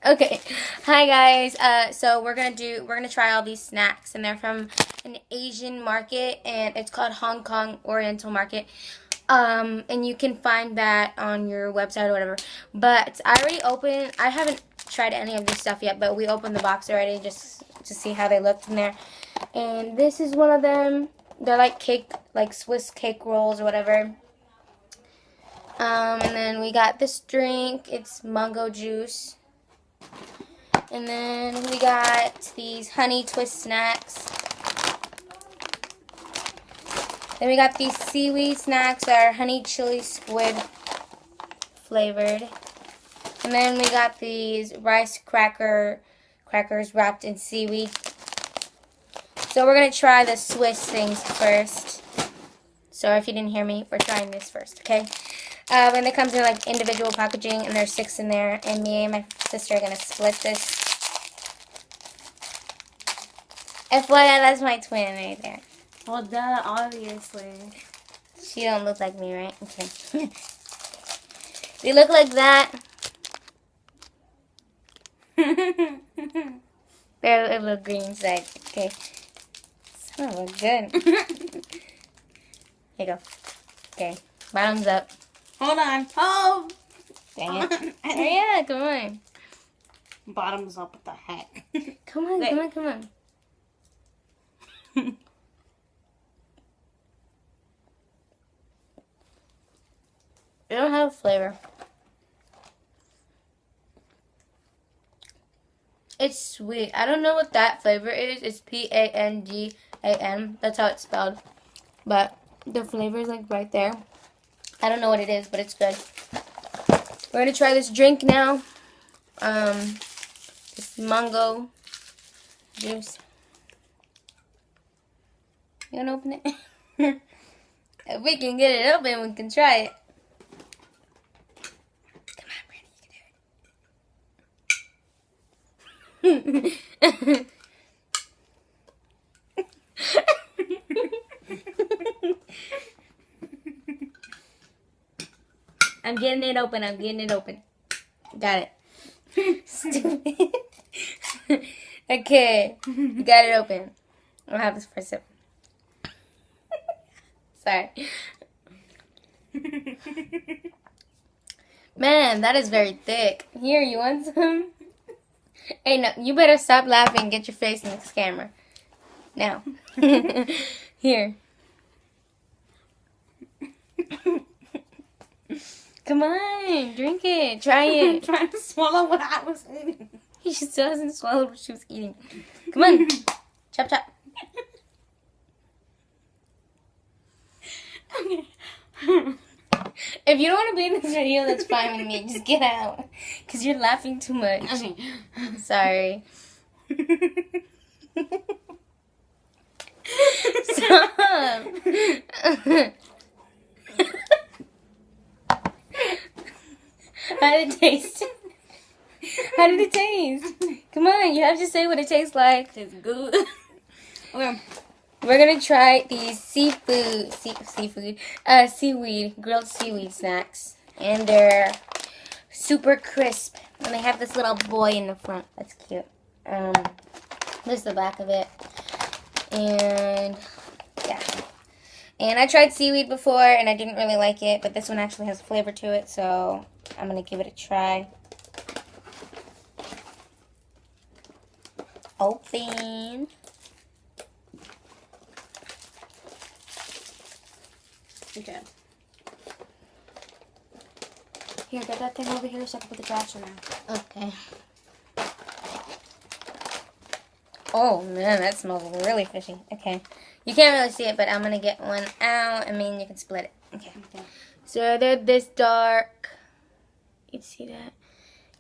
Okay. Hi guys. So we're gonna try all these snacks, and they're from an Asian market, and it's called Hong Kong Oriental Market. And you can find that on your website or whatever. But I haven't tried any of this stuff yet, but we opened the box already just to see how they looked in there. And this is one of them. They're like cake, like Swiss cake rolls or whatever. And then we got this drink. It's mango juice. And then we got these honey twist snacks. Then we got these seaweed snacks that are honey chili squid flavored. And then we got these rice crackers wrapped in seaweed. So we're going to try the Swiss things first. So if you didn't hear me, we're trying this first, okay? And it comes in like individual packaging, and there's 6 in there. And me and my sister are going to split this. FYI, that's my twin right there. Well, duh, obviously. She don't look like me, right? Okay. They look like that. They're a little green side. Okay. Some look good. Here you go. Okay. Bottoms up. Hold on. Oh! Dang it. Hurry up, come on. Bottoms up, what the heck? Come on, Wait. come on, come on. They don't have flavor. It's sweet. I don't know what that flavor is. It's Pangan. That's how it's spelled. But the flavor is like right there. I don't know what it is, but it's good. We're gonna try this drink now. This mango juice. You wanna open it? If we can get it open, we can try it. Come on, Brandy, you can do it. I'm getting it open. I'm getting it open. Got it. Stupid. Okay. Got it open. I'll have this for a sip. Sorry. Man, that is very thick. Here, you want some? Hey, no, you better stop laughing and get your face in this camera. Now. Here. Come on, drink it. Try I'm it. trying to swallow what I was eating. She still hasn't swallowed what she was eating. Come on. Chop, chop. Okay. If you don't want to be in this video, that's fine with me. Just get out. Because you're laughing too much. Okay. Sorry. Stop. How did it taste? How did it taste? Come on, you have to say what it tastes like. It's good. Okay. We're gonna try these seaweed, grilled seaweed snacks, and they're super crisp. And they have this little boy in the front. That's cute. This is the back of it, and yeah. And I tried seaweed before, and I didn't really like it, but this one actually has flavor to it, so I'm gonna give it a try. Open. Okay. Here, get that thing over here so I can put the trash in there. Okay. Oh, man, that smells really fishy. Okay. You can't really see it, but I'm going to get one out. I mean, you can split it. Okay. So they're this dark. You can see that.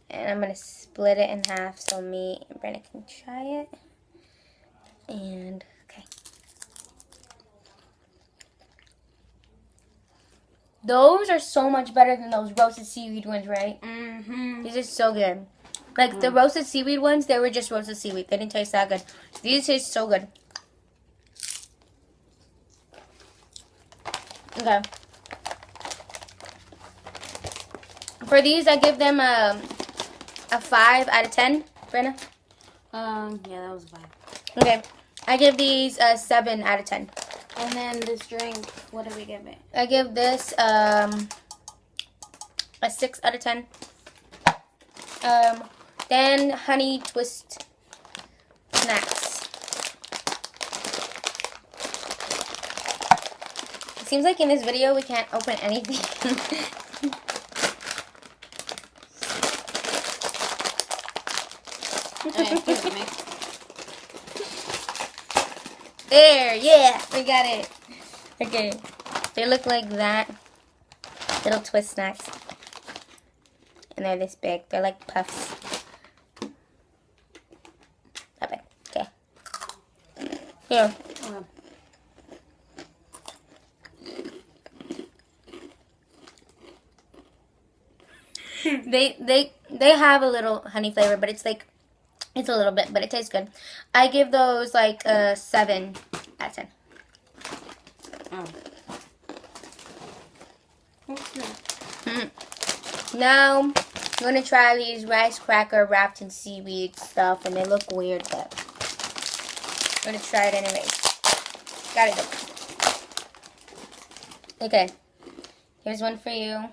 And I'm going to split it in half so me and Brenna can try it. And, okay. Those are so much better than those roasted seaweed ones, right? Mm-hmm. These are so good. Like, the roasted seaweed ones, they were just roasted seaweed. They didn't taste that good. These taste so good. Okay. For these, I give them a a 5 out of 10, Brenna? Yeah, that was a 5. Okay. I give these a 7 out of 10. And then this drink, what do we give it? I give this a 6 out of 10. Then honey twist snacks. It seems like in this video we can't open anything. Alright, give it to me. There, yeah, we got it. Okay, they look like that. Little twist snacks. And they're this big. They're like puffs. That big. Okay. Here. Okay. They have a little honey flavor, but it's like, it's a little bit, but it tastes good. I give those like a 7 out of 10. Oh. Now, I'm going to try these rice cracker wrapped in seaweed stuff, and they look weird, but I'm going to try it anyways. Got it. Okay. Here's one for you.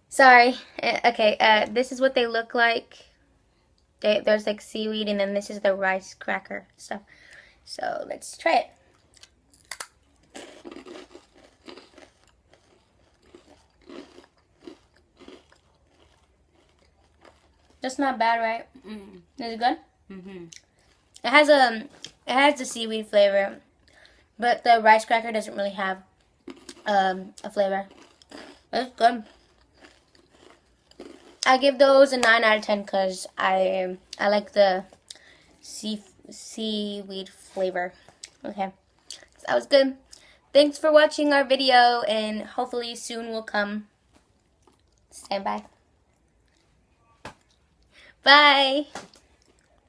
Sorry. Okay, this is what they look like. There's like seaweed, and then this is the rice cracker stuff. So, let's try it. That's not bad, right? Is it good? Mm-hmm. It has the seaweed flavor, but the rice cracker doesn't really have a flavor. It's good. I give those a 9 out of 10 because I like the seaweed flavor. Okay, so that was good. Thanks for watching our video, and hopefully soon will come. Stand by. Bye.